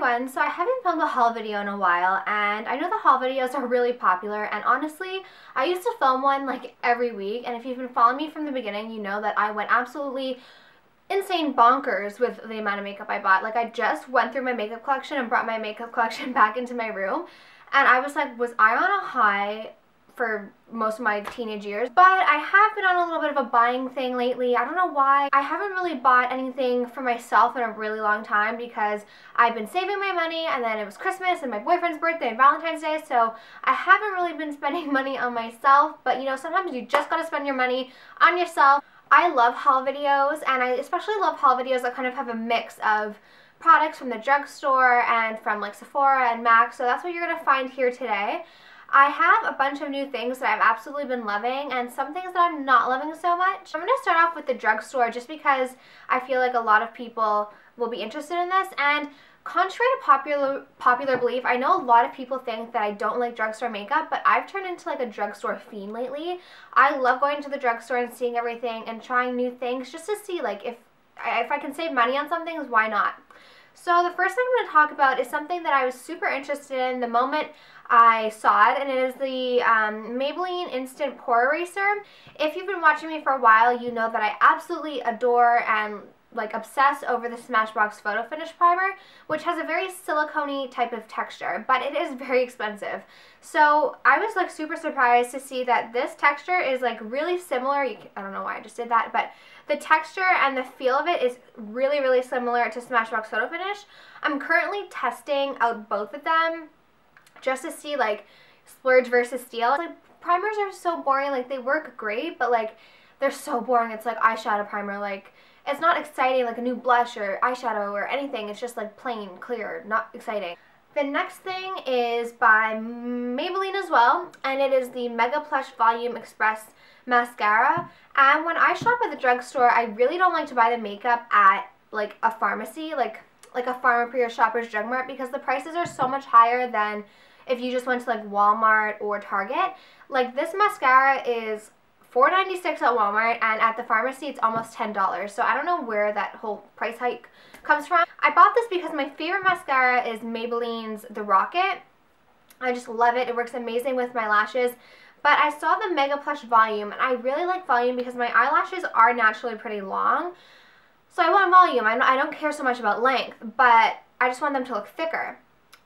everyone, so I haven't filmed a haul video in a while, and I know the haul videos are really popular, and honestly, I used to film one like every week, and if you've been following me from the beginning, you know that I went absolutely insane bonkers with the amount of makeup I bought. Like, I just went through my makeup collection and brought my makeup collection back into my room, and I was like, was I on a high for most of my teenage years? But I have been on a little bit of a buying thing lately. I don't know why. I haven't really bought anything for myself in a really long time because I've been saving my money, and then it was Christmas and my boyfriend's birthday and Valentine's Day, so I haven't really been spending money on myself. But you know, sometimes you just gotta spend your money on yourself. I love haul videos, and I especially love haul videos that kind of have a mix of products from the drugstore and from like Sephora and MAC, so that's what you're gonna find here today. I have a bunch of new things that I've absolutely been loving and some things that I'm not loving so much. I'm going to start off with the drugstore just because I feel like a lot of people will be interested in this, and contrary to popular belief, I know a lot of people think that I don't like drugstore makeup, but I've turned into like a drugstore fiend lately. I love going to the drugstore and seeing everything and trying new things just to see like if I can save money on some things, why not? So the first thing I'm going to talk about is something that I was super interested in the moment I saw it, and it is the Maybelline Instant Pore Eraser. If you've been watching me for a while, you know that I absolutely adore and like obsess over the Smashbox Photo Finish Primer, which has a very silicone-y type of texture, but it is very expensive. So I was like super surprised to see that this texture is like really similar. I don't know why I just did that, but the texture and the feel of it is really, really similar to Smashbox Photo Finish. I'm currently testing out both of them just to see like splurge versus steal. Like, primers are so boring, like they work great, but like they're so boring. It's like eyeshadow primer, like it's not exciting like a new blush or eyeshadow or anything. It's just like plain, clear, not exciting. The next thing is by Maybelline as well, and it is the Mega Plush Volume Express Mascara. And when I shop at the drugstore, I really don't like to buy the makeup at like a pharmacy, like a Pharmaprix or Shoppers Drug Mart, because the prices are so much higher than if you just went to like Walmart or Target. Like, this mascara is $4.96 at Walmart, and at the pharmacy it's almost $10. So I don't know where that whole price hike comes from. I bought this because my favorite mascara is Maybelline's The Rocket. I just love it. It works amazing with my lashes. But I saw the Mega Plush Volume, and I really like volume because my eyelashes are naturally pretty long. So I want volume. I don't care so much about length, but I just want them to look thicker.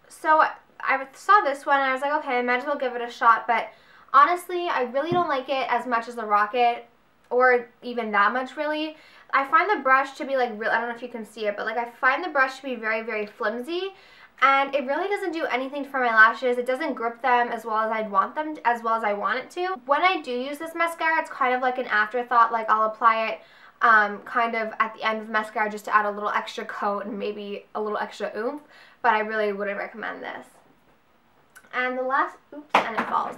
So I saw this one and I was like, okay, I might as well give it a shot, but honestly, I really don't like it as much as the Rocket, or even that much really. I find the brush to be like real, I don't know if you can see it, but like I find the brush to be very, very flimsy, and it really doesn't do anything for my lashes. It doesn't grip them as well as I'd want them, as well as I want it to. When I do use this mascara, it's kind of like an afterthought, like I'll apply it kind of at the end of the mascara just to add a little extra coat and maybe a little extra oomph, but I really wouldn't recommend this. And the last, oops, and it falls.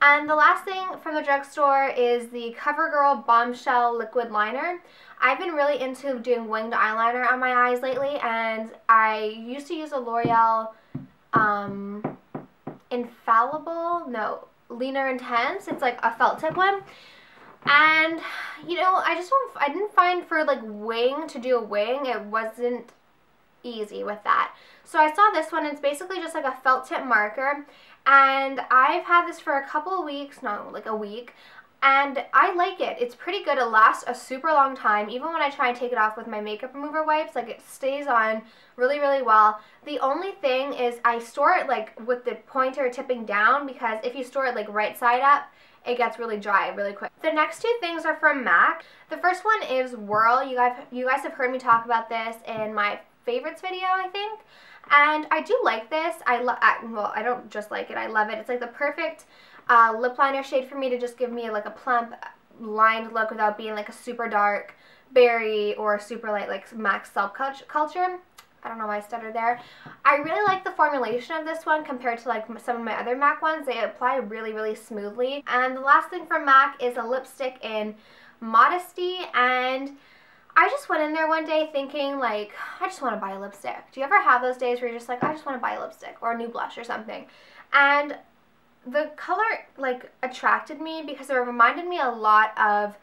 And the last thing from the drugstore is the CoverGirl Bombshell Liquid Liner. I've been really into doing winged eyeliner on my eyes lately, and I used to use a L'Oreal Leaner Intense. It's like a felt tip one. And, you know, I didn't find for like wing, to do a wing, it wasn't easy with that. So I saw this one. It's basically just like a felt tip marker, and I've had this for a couple of weeks, no, like a week, and I like it. It's pretty good. It lasts a super long time. Even when I try and take it off with my makeup remover wipes, like it stays on really, really well. The only thing is I store it like with the pointer tipping down, because if you store it like right side up, it gets really dry really quick. The next two things are from MAC. The first one is Whirl. You guys have heard me talk about this in my favorites video, I think. And I do like this. Well, I don't just like it, I love it. It's like the perfect lip liner shade for me to just give me like a plump lined look without being like a super dark berry or super light like MAC Self Culture. I don't know why I stuttered there. I really like the formulation of this one compared to like some of my other MAC ones. They apply really, really smoothly. And the last thing from MAC is a lipstick in Modesty, and I just went in there one day thinking like, I just want to buy a lipstick. Do you ever have those days where you're just like, I just want to buy a lipstick or a new blush or something? And the color like attracted me because it reminded me a lot of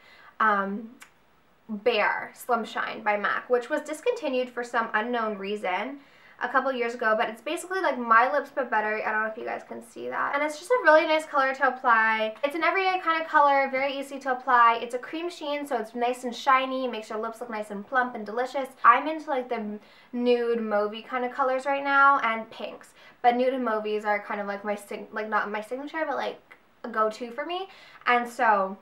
Bare Slim Shine by MAC, which was discontinued for some unknown reason. a couple years ago, but it's basically like My Lips But Better. I don't know if you guys can see that. And it's just a really nice color to apply. It's an everyday kind of color, very easy to apply. It's a cream sheen, so it's nice and shiny, makes your lips look nice and plump and delicious. I'm into like the nude mauvey kind of colors right now, and pinks. But nude and mauves are kind of like my, not my signature, but like a go-to for me. And so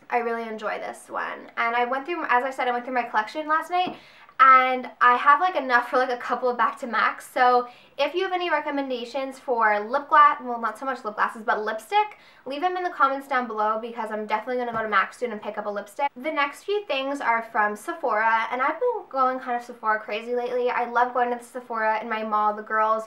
I really enjoy this one. And I went through, as I said, I went through my collection last night, and I have like enough for like a couple of back to MACs. So if you have any recommendations for lip gloss, well, not so much lip glosses, but lipstick, leave them in the comments down below, because I'm definitely going to go to MAC soon and pick up a lipstick. The next few things are from Sephora, and I've been going kind of Sephora crazy lately. I love going to the Sephora in my mall. The girls,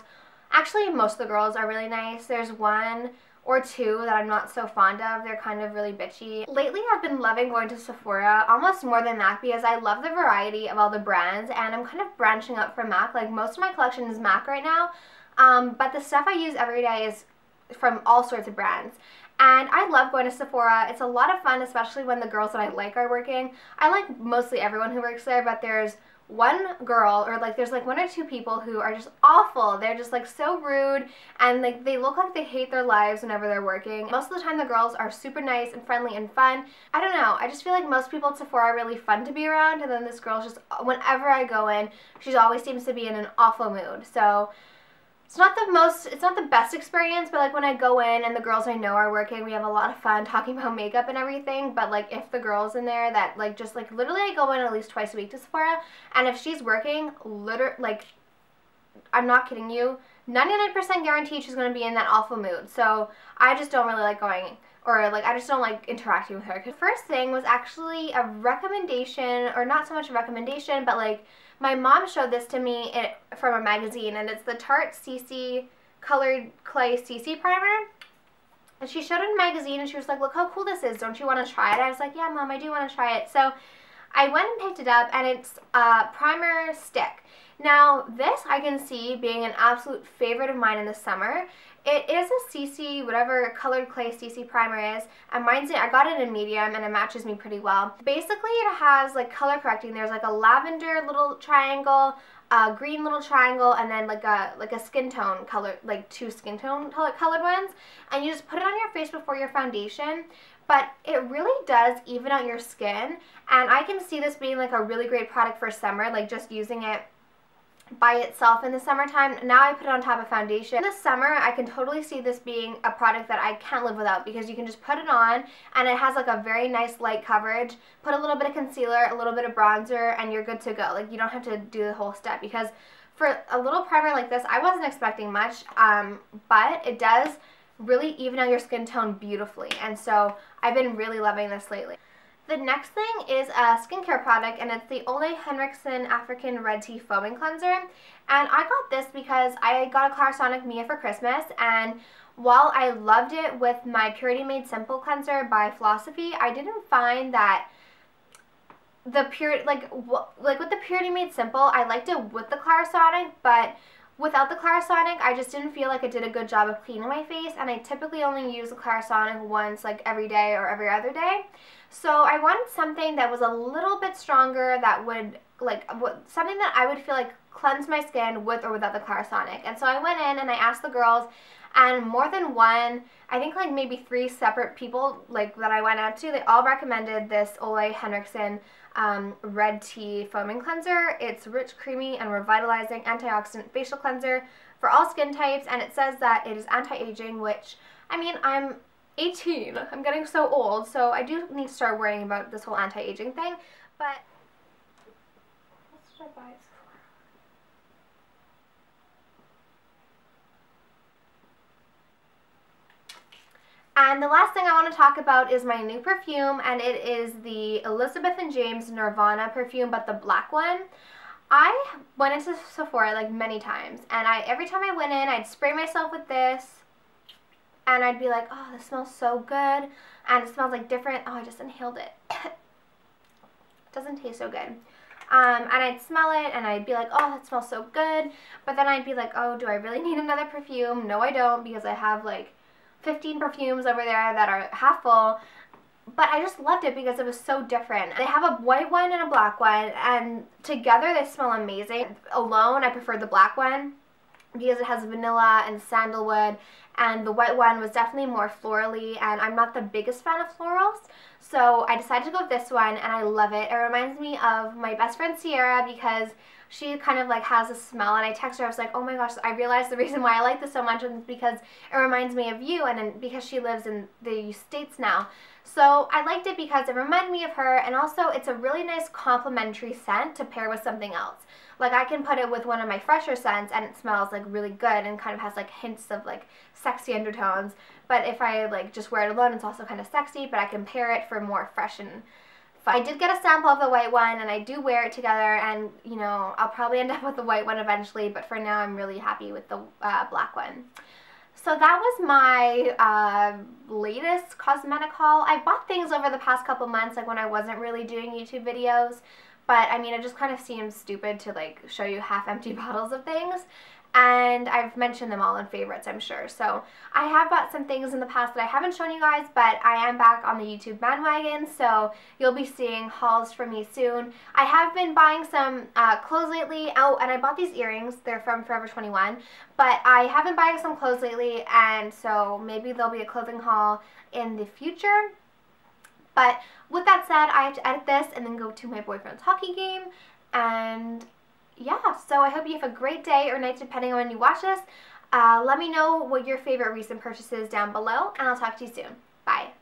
actually most of the girls are really nice. There's one or two that I'm not so fond of. They're kind of really bitchy. Lately I've been loving going to Sephora, almost more than MAC, because I love the variety of all the brands, and I'm kind of branching out from MAC. Like, most of my collection is MAC right now, but the stuff I use every day is from all sorts of brands. And I love going to Sephora. It's a lot of fun, especially when the girls that I like are working. I like mostly everyone who works there, but there's one girl, or like there's like one or two people who are just awful. They're just like so rude, and like they look like they hate their lives whenever they're working. Most of the time the girls are super nice and friendly and fun. I don't know, I just feel like most people at Sephora are really fun to be around, and then this girl's just, whenever I go in, she always seems to be in an awful mood. So it's not the best experience, but like when I go in and the girls I know are working, we have a lot of fun talking about makeup and everything. But like if the girl's in there that like just like literally I go in at least twice a week to Sephora, and if she's working, like I'm not kidding you, 99% guaranteed she's going to be in that awful mood. So I just don't really like going, or like I just don't like interacting with her. The first thing was actually a recommendation, or not so much a recommendation, but like my mom showed this to me from a magazine, and it's the Tarte CC Colored Clay CC Primer. And she showed it in a magazine, and she was like, look how cool this is, don't you want to try it? I was like, yeah, Mom, I do want to try it. So I went and picked it up, and it's a primer stick. Now, this I can see being an absolute favorite of mine in the summer. It is a CC, whatever Colored Clay CC primer is, and I got it in medium, and it matches me pretty well. Basically, it has like color correcting. There's like a lavender little triangle, a green little triangle, and then like a skin tone color, like two skin tone colored ones. And you just put it on your face before your foundation. But it really does even out your skin, and I can see this being like a really great product for summer, like just using it by itself in the summertime. Now I put it on top of foundation. In the summer, I can totally see this being a product that I can't live without, because you can just put it on and it has like a very nice light coverage. Put a little bit of concealer, a little bit of bronzer, and you're good to go. Like, you don't have to do the whole step, because for a little primer like this, I wasn't expecting much, but it does really even out your skin tone beautifully, and so I've been really loving this lately. The next thing is a skincare product, and it's the Ole Henriksen African Red Tea Foaming Cleanser. And I got this because I got a Clarisonic Mia for Christmas, and while I loved it with my Purity Made Simple cleanser by Philosophy, I didn't find that the with the Purity Made Simple, I liked it with the Clarisonic, but without the Clarisonic, I just didn't feel like it did a good job of cleaning my face, and I typically only use the Clarisonic once, like every day or every other day. So I wanted something that was a little bit stronger, that would, something that I would feel like cleanse my skin with or without the Clarisonic. And so I went in and I asked the girls, and more than one, I think like maybe 3 separate people like that I went out to, they all recommended this Ole Henriksen Red Tea Foaming Cleanser. It's rich, creamy, and revitalizing antioxidant facial cleanser for all skin types, and it says that it is anti-aging, which, I mean, I'm 18. I'm getting so old, so I do need to start worrying about this whole anti-aging thing, but what should I buy it for? And the last thing I want to talk about is my new perfume, and it is the Elizabeth & James Nirvana perfume, but the black one. I went into Sephora like many times, and every time I went in, I'd spray myself with this, and I'd be like, oh, this smells so good, and it smells like different, oh, I just inhaled it. It doesn't taste so good. And I'd smell it, and I'd be like, oh, that smells so good, but then I'd be like, oh, do I really need another perfume? No, I don't, because I have like 15 perfumes over there that are half full. but I just loved it because it was so different. They have a white one and a black one, and together they smell amazing. Alone, I prefer the black one because it has vanilla and sandalwood, and the white one was definitely more florally, and I'm not the biggest fan of florals, so I decided to go with this one, and I love it. It reminds me of my best friend Sierra because she kind of like has a smell, and I texted her, I was like, oh my gosh, I realized the reason why I like this so much is because it reminds me of you, and then because she lives in the States now. So I liked it because it reminded me of her, and also it's a really nice complementary scent to pair with something else. Like I can put it with one of my fresher scents and it smells like really good and kind of has like hints of like sexy undertones. But if I like just wear it alone, it's also kind of sexy, but I can pair it for more fresh and fun. I did get a sample of the white one and I do wear it together, and you know, I'll probably end up with the white one eventually, but for now I'm really happy with the black one. So that was my latest cosmetic haul. I bought things over the past couple months, like when I wasn't really doing YouTube videos, but I mean, it just kind of seems stupid to like show you half-empty bottles of things, and I've mentioned them all in favorites, I'm sure. So I have bought some things in the past that I haven't shown you guys, but I am back on the YouTube bandwagon, so you'll be seeing hauls from me soon. I have been buying some clothes lately. Oh, and I bought these earrings. They're from Forever 21, but I have been buying some clothes lately, and so maybe there'll be a clothing haul in the future. But with that said, I have to edit this and then go to my boyfriend's hockey game, and yeah, so I hope you have a great day or night depending on when you watch this. Let me know what your favorite recent purchases down below, and I'll talk to you soon. Bye.